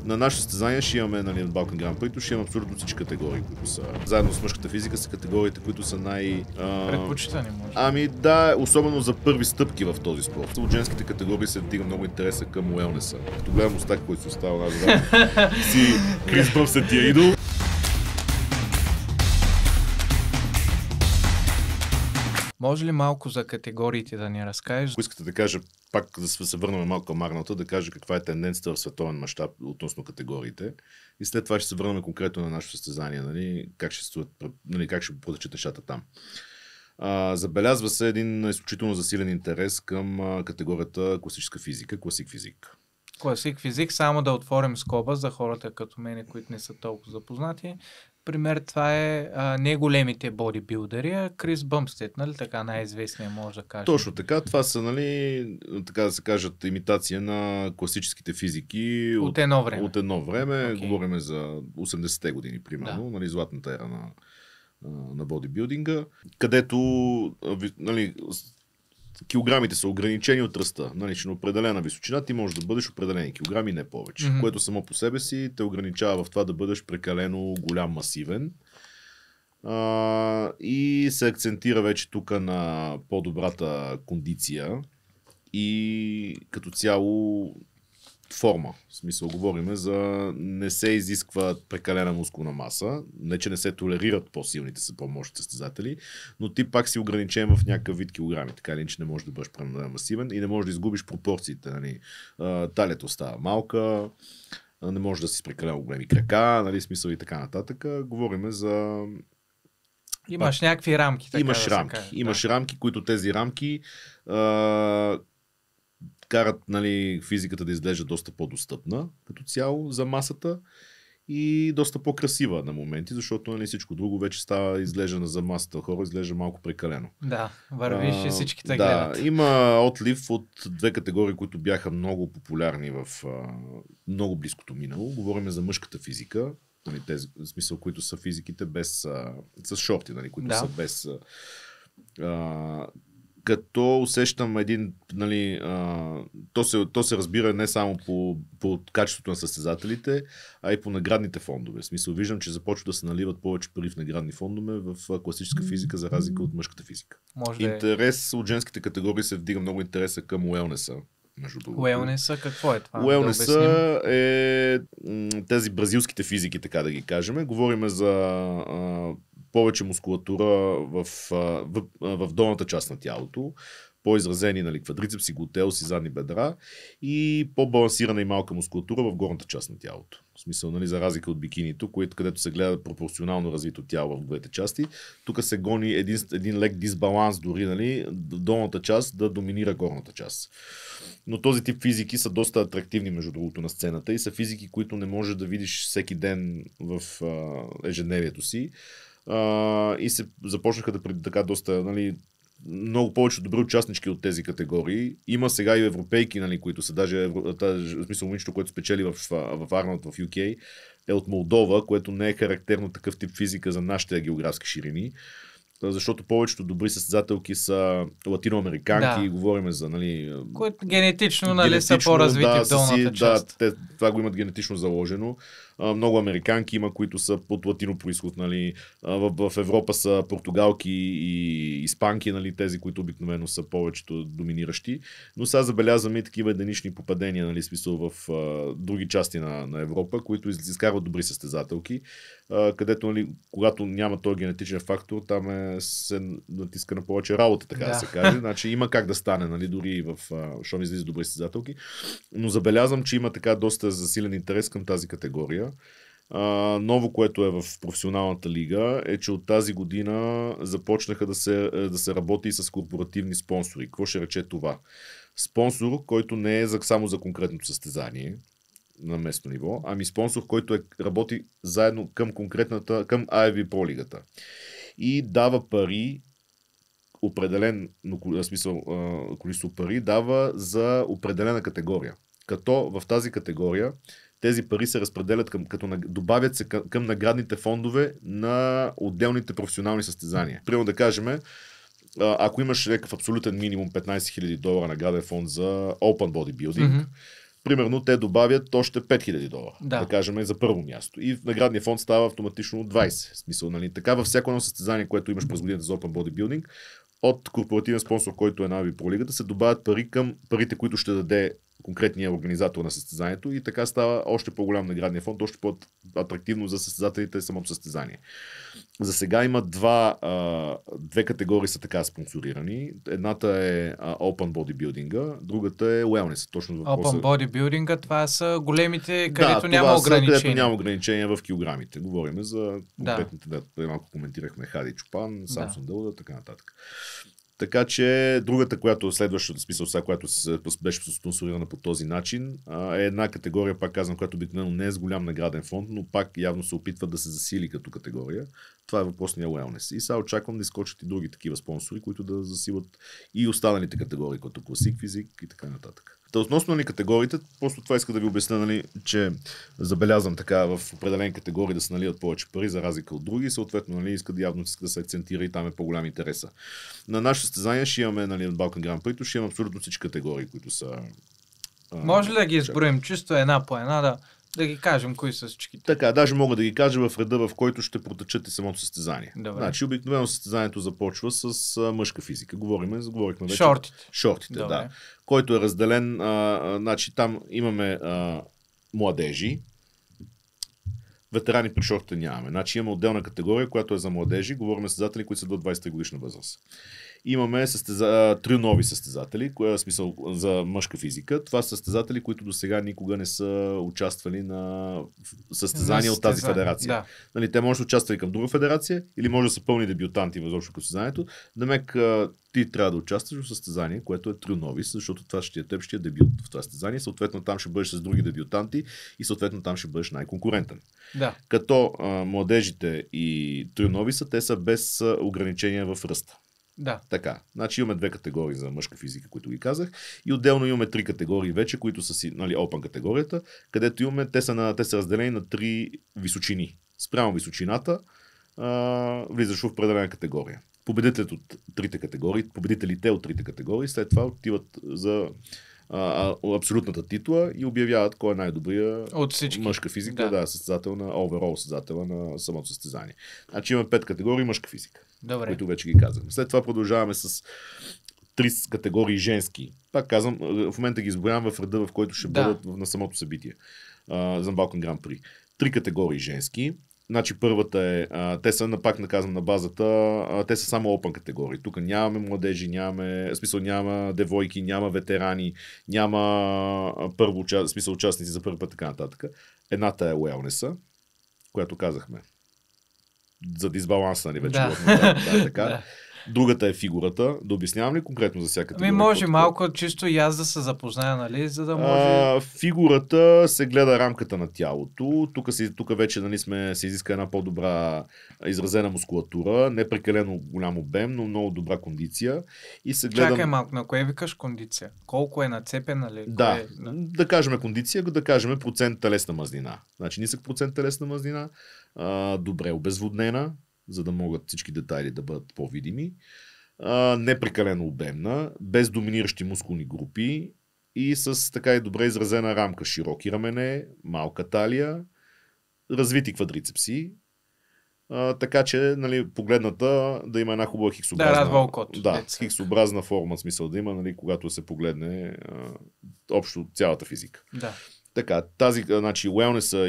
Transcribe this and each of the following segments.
На наше състезание ще имаме, нали, от Balkan Grand Prix, ще имаме абсолютно всички категории, които са заедно с мъжката физика, са категориите, които са предпочитани, може. Ами да, особено за първи стъпки в този спорт. От женските категории се вдига много интереса към уелнеса. Като гледам Остак, който се остава си Крис Бъмс е тия идол. Може ли малко за категориите да ни разкажеш? Ако искате да кажа, пак да се върнем малко към Арнолта, да кажа каква е тенденцията в световен мащаб относно категориите. И след това ще се върнем конкретно на нашето състезание, нали, как ще протечат нещата там. Забелязва се един изключително засилен интерес към категорията класическа физика, класик физик. Класик физик, само да отворим скоба за хората като мене, които не са толкова запознати. Пример, това е не големите бодибилдери, а Крис Бъмстед, нали, така най-известният може да кажем. Точно така, това са, нали, така да се кажат, имитация на класическите физики от едно време. От едно време, Okay. Говорим за 80-те години, примерно, нали, златната ера на бодибилдинга, където, нали, килограмите са ограничени от ръста. Нали, на определена височина ти можеш да бъдеш определени килограми, не повече. Което само по себе си те ограничава в това да бъдеш прекалено голям, масивен. И се акцентира вече тук на по-добрата кондиция и като цяло форма. В смисъл, говорим за не се изисква прекалена мускулна маса, не че не се толерират по-силните са по-мощни състезатели, но ти пак си ограничен в някакъв вид килограми, така или че не можеш да бъдеш прекалено масивен и не можеш да изгубиш пропорциите. Нали. Талията остава малка, не можеш да си прекалено големи крака, нали, смисъл и така нататък. Говорим за... Имаш някакви рамки. Така имаш да рамки. Имаш рамки, които тези рамки карат, нали, физиката да изглежда доста по-достъпна като цяло за масата и доста по-красива на моменти, защото, нали, всичко друго вече става изглежда за масата хора, изглежда малко прекалено. Да, вървиш и всичките гледат. Да, има отлив от две категории, които бяха много популярни в много близкото минало. Говорим за мъжката физика, нали, тези, в смисъл, които са физиките без, с шорти, нали, които са без... като усещам един, нали, то се разбира не само по качеството на състезателите, а и по наградните фондове. В смисъл, виждам, че започват да се наливат повече пари в наградни фондове в класическа физика, за разлика от мъжката физика. Интерес от женските категории се вдига много интереса към уелнеса. Уелнеса, какво е това? Уелнеса е тези бразилските физики, така да ги кажем. Говорим за повече мускулатура в долната част на тялото, по-изразени, нали, квадрицепси, глутеуси, задни бедра и по-балансирана и малка мускулатура в горната част на тялото. В смисъл, нали, за разлика от бикинито, където се гледа пропорционално развито тяло в двете части, тук се гони един лек дисбаланс дори, нали, долната част да доминира горната част. Но този тип физики са доста атрактивни, между другото, на сцената и са физики, които не можеш да видиш всеки ден в ежедневието си. И се започнаха така доста, нали, много повече добри участнички от тези категории. Има сега и европейки, нали, които са даже, в смисъл, момичето, което спечели в Арнолд в UK, е от Молдова, което не е характерно такъв тип физика за нашите географски ширини. Защото повечето добри състезателки са латиноамериканки, говорим за, нали... Които генетично, нали, са по-развити в долната част. Да, това го имат генетично заложено. Много американки има, които са под латино произход, нали. В Европа са португалки и испанки, нали, тези, които обикновено са повечето доминиращи. Но сега забелязваме и такива единични попадения, нали, смисъл в други части на Европа, които изкарват добри състезателки, където, нали, когато няма този генетичен фактор, там се натиска на повече работа, така да се каже. Значи има как да стане, нали, дори в шоу излиза добри състезателки. Но забелязвам, че има така доста засилен интерес към тази категория. Ново, което е в професионалната лига, е, че от тази година започнаха да се работи с корпоративни спонсори. Какво ще рече това? Спонсор, който не е само за конкретното състезание на местно ниво, ами спонсор, който работи заедно към IFBB Pro лигата. И дава пари, определен смисъл, количество пари, дава за определена категория. Като в тази категория тези пари се разпределят добавят се към наградните фондове на отделните професионални състезания. Примерно да кажем, ако имаш някакъв абсолютен минимум $15,000 награден фонд за Open Bodybuilding, примерно те добавят още $5000, Да. кажем, за първо място. И в наградния фонд става автоматично 20. В смисъл, нали? Така във всяко едно състезание, което имаш през годината за Open Bodybuilding, от корпоративен спонсор, който е на Pro Лигата, се добавят пари към парите, които ще даде конкретния организатор на състезанието и така става още по-голям наградния фонд, още по-атрактивно за състезателите самото състезание. За сега има две категории са така спонсорирани. Едната е Open Bodybuilding, другата е Wellness. Точно въпроса. Open Bodybuilding, това са големите, където няма това ограничения. Където няма ограничения в килограмите. Говорим за конкретните, малко коментирахме Хади Чопан, Самсон Дълда, така нататък. Така че другата, която следващата смисъл, сега, която беше спонсорирана по този начин, е една категория, пак казвам, която обикновено не е с голям награден фонд, но пак явно се опитва да се засили като категория. Това е въпросния Wellness. И сега очаквам да изкочат и други такива спонсори, които да засилат и останалите категории, като Classic физик и така нататък. Относно категориите, просто това иска да ви обясня, нали, че забелязвам така в определени категории да се наливат повече пари, за разлика от други, съответно нали, явно иска да се акцентира и там е по-голям интереса. На наше състезание ще имаме, нали, от Balkan Grand Prix, ще имаме абсолютно всички категории, които са... Може ли да ги изброим чисто една по една, да ги кажем кои са всичките? Така, даже мога да ги кажа в реда, в който ще протечат и самото състезание. Добре. Значи, обикновено състезанието започва с мъжка физика. Говорихме вече. Шортите, Добре. да. Който е разделен, значи там имаме младежи, ветерани при шортите нямаме. Значи имаме отделна категория, която е за младежи. Говорим състезатели, които са до 23 годишна възраст. Имаме три нови състезатели, в смисъл за мъжка физика. Това са състезатели, които до сега никога не са участвали на състезания от тази федерация. Да. Нали, те може да участват към друга федерация или може да са пълни дебютанти в състезанието. Намек ти трябва да участваш в състезание, което е три нови, защото това ще е дебют в това състезание. Съответно там ще бъдеш с други дебютанти и съответно там ще бъдеш най-конкурентен. Да. Като младежите и три нови те са без ограничения в ръста. Да. Така. Значи имаме две категории за мъжка физика, които ги казах. И отделно имаме три категории вече, които са си, нали, Open категорията, където имаме, те са разделени на три височини. Спрямо височината влизаш в определена категория. Победителите от трите категории след това отиват за абсолютната титла и обявяват кой е най-добрия мъжка физика, състезател на overall състезател на самото състезание. Значи имаме 5 категории мъжка физика, които вече ги казахме. След това продължаваме с 3 категории женски. Пак казвам, в момента ги изброявам в реда, в който ще бъдат на самото събитие за Balkan Grand Prix. 3 категории женски. Значи първата е, те са на базата, те са само open категории. Тук нямаме младежи, няма девойки, няма ветерани, няма участници за първи път, така нататък. Едната е Wellness, която казахме. За дисбаланса, нали, вече. Така. Другата е фигурата. Да обяснявам ли конкретно за всяка категория? Може малко чисто и аз да се запозная, нали, за да може... Фигурата се гледа рамката на тялото. Тук вече, нали, се изиска една по-добра изразена мускулатура, не прекалено голям обем, но много добра кондиция. И се гледа... Чакай малко, на кое викаш кондиция? Колко е нацепен, нали? Да кажем кондиция, да кажем процент телесна мазнина. Значи нисък процент телесна мазнина, добре обезводнена, за да могат всички детайли да бъдат по-видими, не прекалено обемна, без доминиращи мускулни групи и с така и добре изразена рамка. Широки рамене, малка талия, развити квадрицепси, така че, нали, погледната да има една хубава хиксообразна форма, в смисъл да има, нали, когато се погледне общо цялата физика. Да. Така, значи, wellness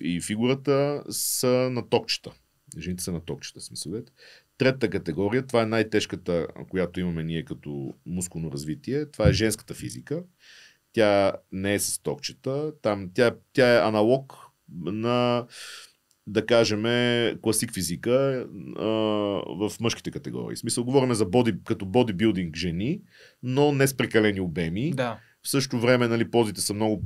и фигурата са на токчета. Жените са на токчета, смисълете. Третата категория, това е най-тежката, която имаме ние като мускулно развитие. Това е женската физика. Тя не е с токчета. Тя е аналог на, да кажем, класик физика в мъжките категории. В смисъл, говорим за като бодибилдинг жени, но не с прекалени обеми. Да. В същото време, нали, позите са много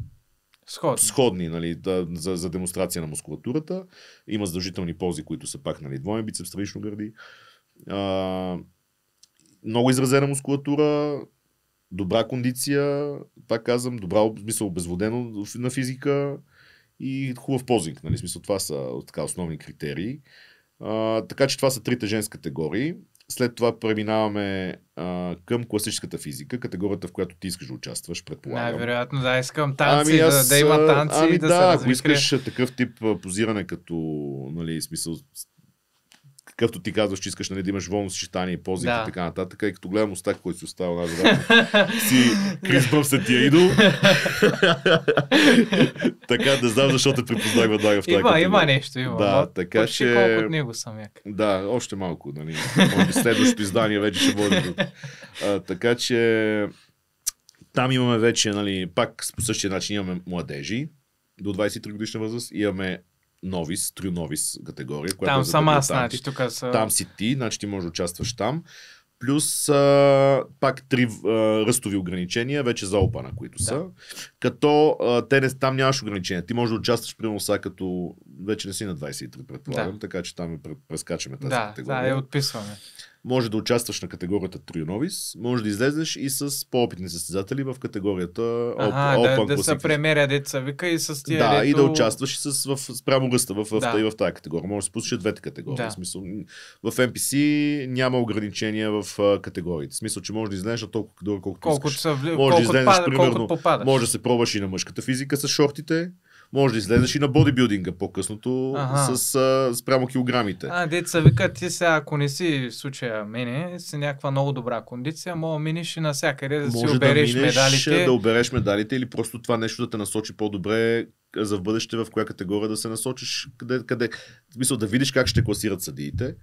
сходни, нали, за демонстрация на мускулатурата. Има задължителни пози, които са пак, нали, двоен бицепс, странично гърди. Много изразена мускулатура, добра кондиция, пак казвам, смисъл обезводено на физика и хубав позинг. Нали, смисъл, това са така основни критерии. Така че това са трите женски категории. След това преминаваме към класическата физика, категорията, в която ти искаш да участваш, предполагам. Най-вероятно, да, искам танци, да има танци, да се ако развихре. искаш такъв тип позиране, като, нали, смисъл, какъвто ти казваш, че искаш, нали, да имаш волно съчетание, пози и така нататък, и като гледам Остак, който си остава най-вероятно, си Крис Бъмстът е идол. Така, да знам защо те припознах веднага в тази категория. Има нещо, има. Да, така че... колко от него съм як. Да, още малко, нали. Може би следващото издание вече ще бъде. Така че там имаме вече, нали, пак по същия начин имаме младежи до 23 годишна възраст, имаме новис, трю новис категория. Която там е за съм аз, дебютанти. значи, тук са... Там си ти, значи ти можеш да участваш там. Плюс пак 3 ръстови ограничения, вече за опана, които са. Като там нямаш ограничения. Ти можеш да участваш примерно сега, като вече не си на 23, предполагам, така че там прескачаме тази категория. Да, я отписваме. Може да участваш на категорията Trio Novice, може да излезеш и с по-опитни състезатели в категорията Open да се премеря деца вика и с тия да, и да участваш и спрямо ръста в тази категория. Може да се пуснеш двете категории. Да. В смисъл, в NPC няма ограничения в категориите. В смисъл, че може да излезеш на толкова колкото искаш. Може да излезеш, примерно, може да се пробваш и на мъжката физика с шортите. Може да излезеш и на бодибилдинга по-късното спрямо килограмите. Деца вика, ти сега, ако не си в случая мене, си някаква много добра кондиция, мога да минеш и навсякъде да си обереш медалите. Да обереш медалите или просто това нещо да те насочи по-добре за в бъдеще в коя категория да се насочиш, къде. В смисъл да видиш как ще класират съдиите.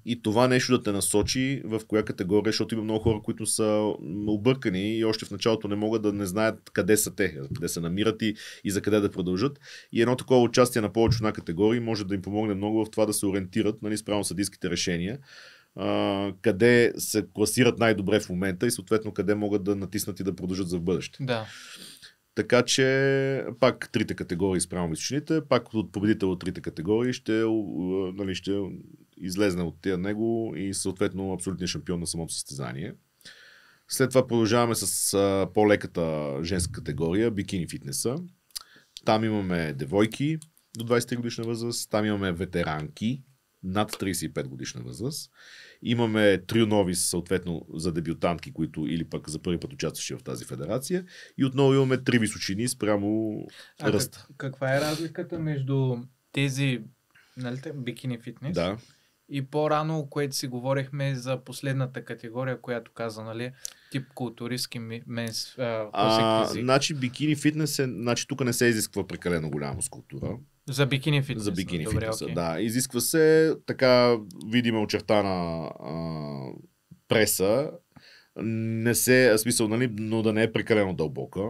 И това нещо да те насочи в коя категория, защото има много хора, които са объркани и още в началото не могат да не знаят къде са те, къде се намират и за къде да продължат. И едно такова участие на повече на категории може да им помогне много в това да се ориентират, нали, спрямо съдийските решения, къде се класират най-добре в момента и съответно къде могат да натиснат и да продължат за в бъдеще. Да. Така че пак 3 категории спрямо височините, пак от победител от 3 категории ще излезне от тия него и съответно абсолютният шампион на самото състезание. След това продължаваме с по-леката женска категория, бикини фитнеса. Там имаме девойки до 23 годишна възраст, там имаме ветеранки над 35 годишна възраст. Имаме Trio Novice, съответно за дебютантки, които или пък за първи път участващи в тази федерация. И отново имаме 3 височини спрямо ръста. Каква е разликата между тези, нали, бикини фитнес? Да. И по-рано, което си говорихме за последната категория, която каза, нали, тип културистки менс значи бикини фитнес значи тук не се изисква прекалено голяма мускултура. За бикини фитнес. За бикини фитнеса, да. Изисква се така видима очертана преса, не се, смисъл, нали, но да не е прекалено дълбока.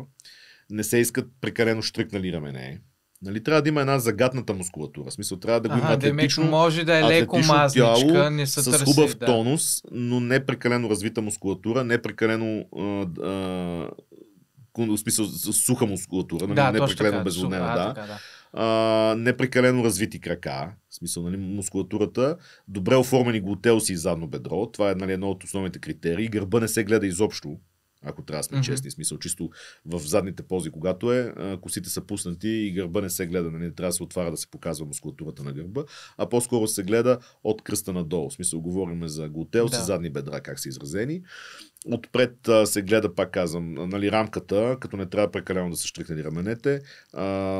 Не се искат прекалено штрикнали рамене. Нали, трябва да има една загатната мускулатура. В смисъл, трябва да го има атлетично, може да е леко мазничка, тяло, не се с търси, хубав тонус, но не прекалено развита мускулатура, не прекалено в смисъл, суха мускулатура, нали, не прекалено безводнена, не прекалено развити крака, в смисъл, нали, мускулатурата, добре оформени глутеуси и задно бедро, това е, нали, едно от основните критерии. Гърба не се гледа изобщо, ако трябва да сме честни, смисъл, чисто в задните пози, когато косите са пуснати и гърба не се гледа, не трябва да се отваря да се показва мускулатурата на гърба, а по-скоро се гледа от кръста надолу. В смисъл, говорим за глутеуси, задни бедра, как са изразени. Отпред се гледа, пак казвам, нали, рамката, като не трябва прекалено да се штрикнали раменете,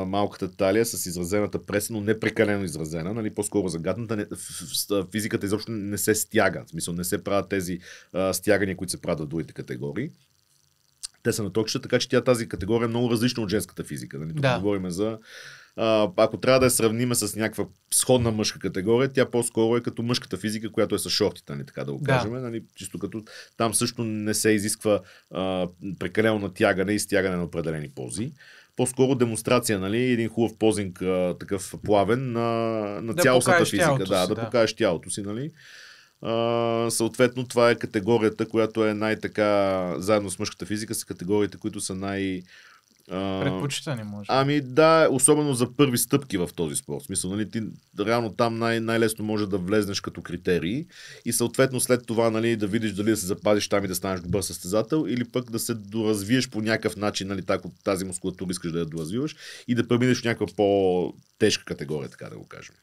малката талия с изразената преса, но не прекалено изразена, нали, по-скоро загатната. Физиката изобщо не се стяга, в смисъл не се правят тези стягания, които се правят в другите категории. Те са натокчета, така че тази категория е много различна от женската физика. Нали? Тук говорим за... ако трябва да я сравним с някаква сходна мъжка категория, тя по-скоро е като мъжката физика, която е с шортите, нали, така да го кажем. Нали? Чисто като там също не се изисква прекалено натягане и стягане на определени пози. По-скоро демонстрация, нали, един хубав позинг, такъв плавен на цялостната физика. Да покажеш тялото си, нали. Съответно, това е категорията, която е най-така, заедно с мъжката физика, са категориите, които са предпочитани, може. Ами да, особено за първи стъпки в този спорт. В смисъл, нали, ти реално там най-лесно може да влезнеш като критерии и съответно след това, нали, да видиш дали да се запазиш там и да станеш добър състезател или пък да се доразвиеш по някакъв начин, нали, тази мускулатура искаш да я доразвиваш и да преминеш в някаква по-тежка категория, така да го кажем.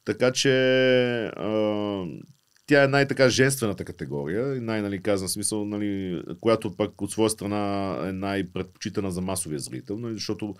Така че тя е най-така женствената категория, нали, казвам смисъл, нали, която пък от своя страна е най-предпочитана за масовия зрител, нали, защото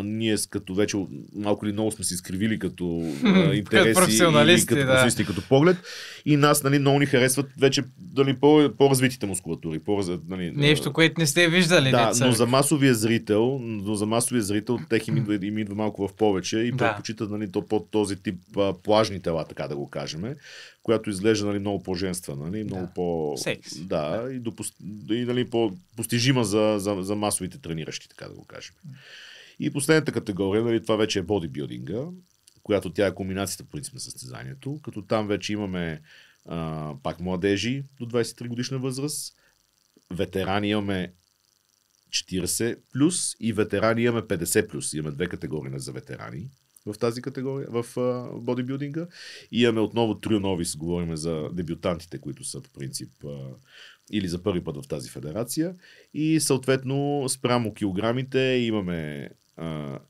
ние като вече малко или много сме се изкривили като интереси професионалисти, като професионалисти, като поглед и нас, нали, много ни харесват вече, нали, по-развитите мускулатури. Нали, нещо, което не сте виждали. Да, но за масовия зрител, тех им идва малко в повече и предпочитат, нали, под този тип плажни тела, така да го кажем, която изглежда, нали, много по-женствена, нали, много по... Секс. Да, и нали, по-постижима за масовите трениращи, така да го кажем. И последната категория, нали, това вече е бодибилдинга, която тя е комбинацията, принцип, на състезанието, като там вече имаме пак младежи до 23 годишна възраст, ветерани имаме 40 плюс и ветерани имаме 50 плюс. Имаме две категории за ветерани в тази категория, в бодибилдинга. И имаме отново трио новис, говорим за дебютантите, които са по принцип или за първи път в тази федерация. И съответно спрямо килограмите имаме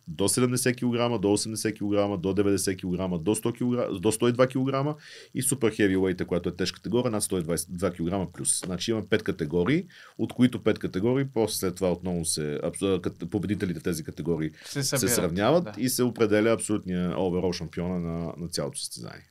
до 70 кг, до 80 кг, до 90 кг, до 100 кг, до 102 кг и супер хевилейта, която е тежка категория, над 122 кг плюс. Значи имаме 5 категории, от които 5 категории, после след това отново победителите в тези категории се сравняват и се определя абсолютния оверол шампиона на цялото състезание.